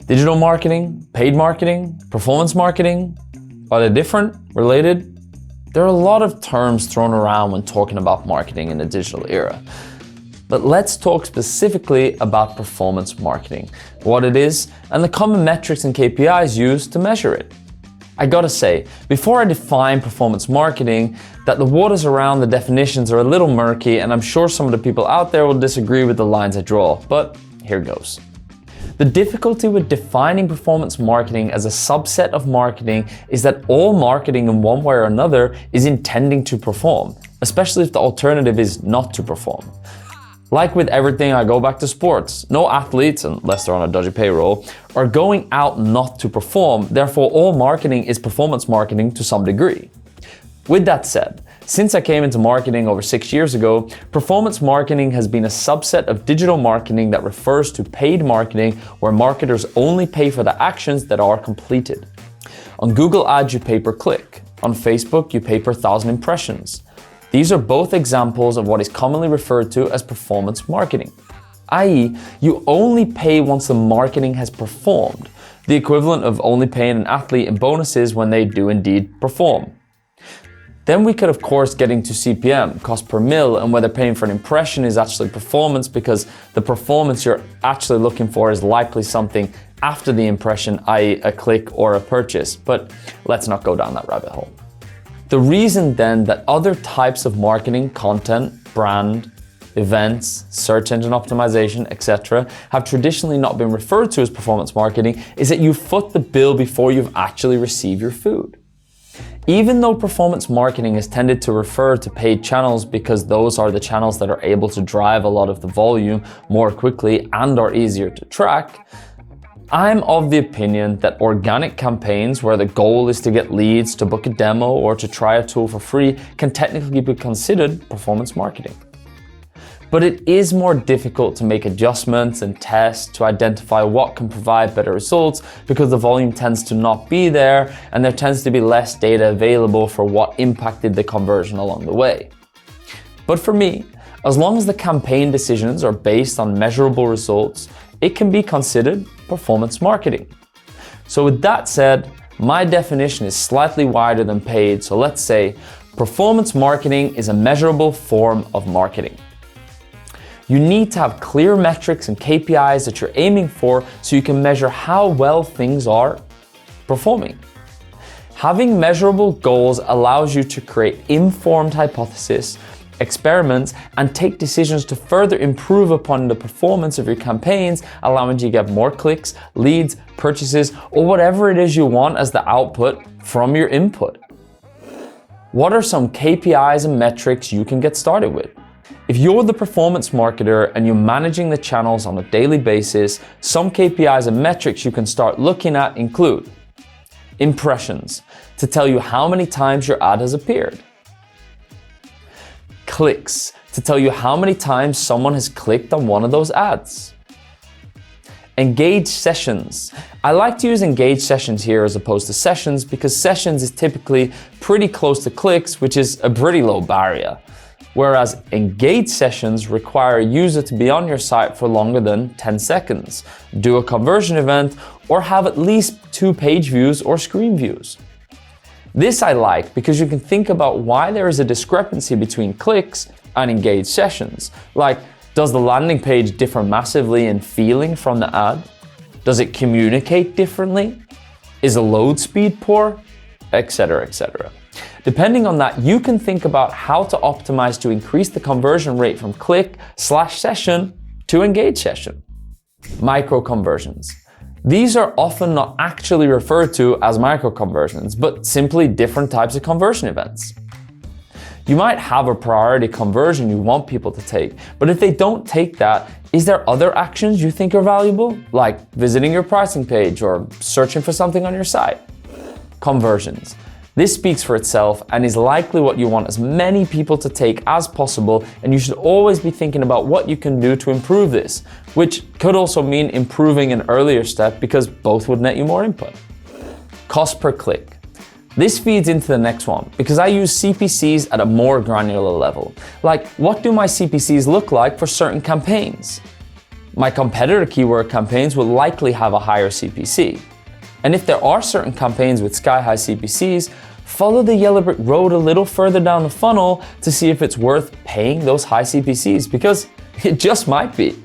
Digital marketing, paid marketing, performance marketing, are they different, related? There are a lot of terms thrown around when talking about marketing in the digital era. But let's talk specifically about performance marketing, what it is, and the common metrics and KPIs used to measure it. I gotta say, before I define performance marketing, that the waters around the definitions are a little murky, and I'm sure some of the people out there will disagree with the lines I draw, but here goes. The difficulty with defining performance marketing as a subset of marketing is that all marketing in one way or another is intending to perform, especially if the alternative is not to perform. Like with everything, I go back to sports. No athletes, unless they're on a dodgy payroll, are going out not to perform. Therefore, all marketing is performance marketing to some degree. With that said, since I came into marketing over 6 years ago, performance marketing has been a subset of digital marketing that refers to paid marketing, where marketers only pay for the actions that are completed. On Google Ads, you pay per click. On Facebook, you pay per 1,000 impressions. These are both examples of what is commonly referred to as performance marketing, i.e., you only pay once the marketing has performed, the equivalent of only paying an athlete in bonuses when they do indeed perform. Then we could of course get into CPM, cost per mil, and whether paying for an impression is actually performance, because the performance you're actually looking for is likely something after the impression, i.e. a click or a purchase, but let's not go down that rabbit hole. The reason then that other types of marketing, content, brand, events, search engine optimization, etc. have traditionally not been referred to as performance marketing is that you foot the bill before you've actually received your food. Even though performance marketing is tended to refer to paid channels because those are the channels that are able to drive a lot of the volume more quickly and are easier to track, I'm of the opinion that organic campaigns where the goal is to get leads, to book a demo, or to try a tool for free can technically be considered performance marketing. But it is more difficult to make adjustments and tests to identify what can provide better results because the volume tends to not be there and there tends to be less data available for what impacted the conversion along the way. But for me, as long as the campaign decisions are based on measurable results, it can be considered performance marketing. So with that said, my definition is slightly wider than paid, so let's say performance marketing is a measurable form of marketing. You need to have clear metrics and KPIs that you're aiming for so you can measure how well things are performing. Having measurable goals allows you to create informed hypotheses, experiments, and take decisions to further improve upon the performance of your campaigns, allowing you to get more clicks, leads, purchases, or whatever it is you want as the output from your input. What are some KPIs and metrics you can get started with? If you're the performance marketer and you're managing the channels on a daily basis, some KPIs and metrics you can start looking at include impressions, to tell you how many times your ad has appeared. Clicks, to tell you how many times someone has clicked on one of those ads. Engaged sessions. I like to use engaged sessions here as opposed to sessions because sessions is typically pretty close to clicks, which is a pretty low barrier. Whereas engaged sessions require a user to be on your site for longer than 10 seconds, do a conversion event, or have at least 2 page views or screen views. This I like because you can think about why there is a discrepancy between clicks and engaged sessions. Like, does the landing page differ massively in feeling from the ad? Does it communicate differently? Is the load speed poor? Etc., etc. Depending on that, you can think about how to optimize to increase the conversion rate from click/session to engaged session. Micro conversions. These are often not actually referred to as micro conversions, but simply different types of conversion events. You might have a priority conversion you want people to take, but if they don't take that, is there other actions you think are valuable, like visiting your pricing page or searching for something on your site? Conversions. This speaks for itself and is likely what you want as many people to take as possible, and you should always be thinking about what you can do to improve this, which could also mean improving an earlier step because both would net you more input. Cost per click. This feeds into the next one because I use CPCs at a more granular level. Like, what do my CPCs look like for certain campaigns? My competitor keyword campaigns will likely have a higher CPC. And if there are certain campaigns with sky-high CPCs, follow the yellow brick road a little further down the funnel to see if it's worth paying those high CPCs, because it just might be.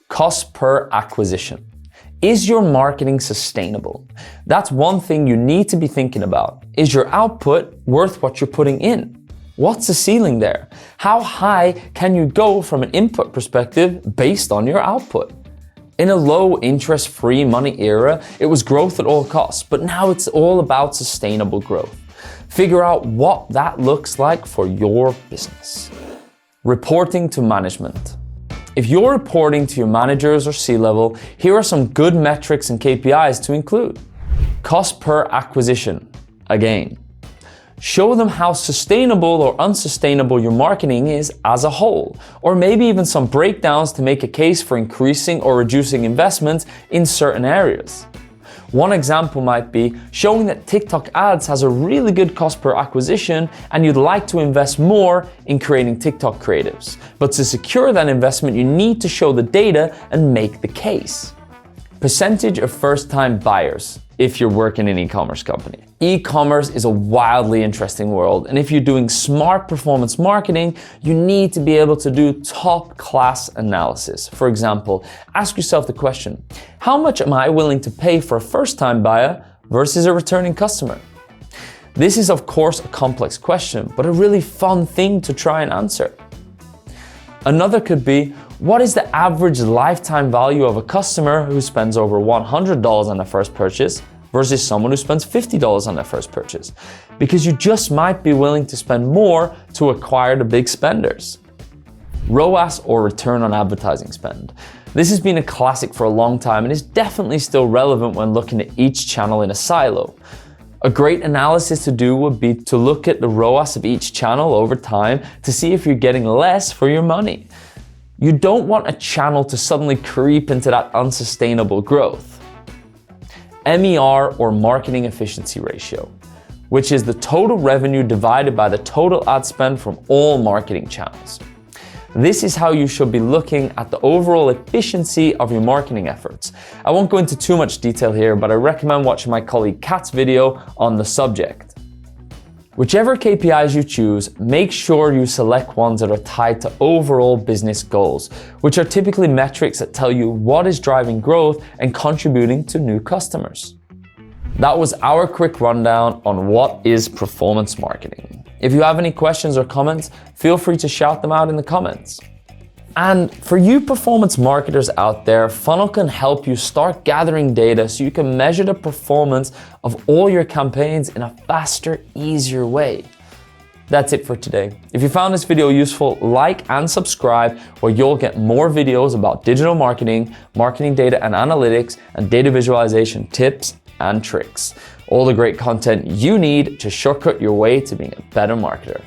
Cost per acquisition. Is your marketing sustainable? That's one thing you need to be thinking about. Is your output worth what you're putting in? What's the ceiling there? How high can you go from an input perspective based on your output? In a low interest free money era, it was growth at all costs, but now it's all about sustainable growth. Figure out what that looks like for your business. Reporting to management. If you're reporting to your managers or C-level, here are some good metrics and KPIs to include. Cost per acquisition. Again, show them how sustainable or unsustainable your marketing is as a whole, or maybe even some breakdowns to make a case for increasing or reducing investments in certain areas. One example might be showing that TikTok ads has a really good cost per acquisition and you'd like to invest more in creating TikTok creatives. But to secure that investment, you need to show the data and make the case. Percentage of first-time buyers if you're working in an e-commerce company. E-commerce is a wildly interesting world, and if you're doing smart performance marketing, you need to be able to do top-class analysis. For example, ask yourself the question, how much am I willing to pay for a first-time buyer versus a returning customer? This is, of course, a complex question, but a really fun thing to try and answer. Another could be, what is the average lifetime value of a customer who spends over $100 on their first purchase versus someone who spends $50 on their first purchase? Because you just might be willing to spend more to acquire the big spenders. ROAS, or return on advertising spend. This has been a classic for a long time and is definitely still relevant when looking at each channel in a silo. A great analysis to do would be to look at the ROAS of each channel over time to see if you're getting less for your money. You don't want a channel to suddenly creep into that unsustainable growth. MER, or marketing efficiency ratio, which is the total revenue divided by the total ad spend from all marketing channels. This is how you should be looking at the overall efficiency of your marketing efforts. I won't go into too much detail here, but I recommend watching my colleague Kat's video on the subject. Whichever KPIs you choose, make sure you select ones that are tied to overall business goals, which are typically metrics that tell you what is driving growth and contributing to new customers. That was our quick rundown on what is performance marketing. If you have any questions or comments, feel free to shout them out in the comments. And for you performance marketers out there, Funnel can help you start gathering data so you can measure the performance of all your campaigns in a faster, easier way. That's it for today. If you found this video useful, like and subscribe, or you'll get more videos about digital marketing, marketing data and analytics, and data visualization tips and tricks. All the great content you need to shortcut your way to being a better marketer.